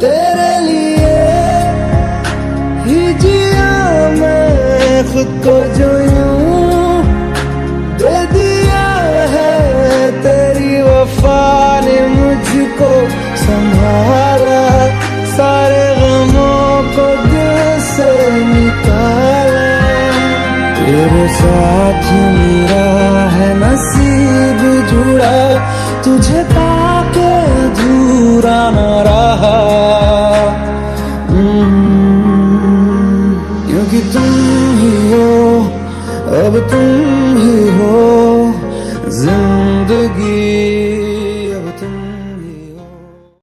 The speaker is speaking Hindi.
तेरे लिए ही जिया मैं खुद को जो यूं दे दिया है, तेरी वफा ने मुझको संभाला, सारे गमों को दिल से निकाला। तेरे साथ मेरा है नसीब जुड़ा, तुझे पाके अधूरा न रहा। क्योंकि तुम ही हो, अब तुम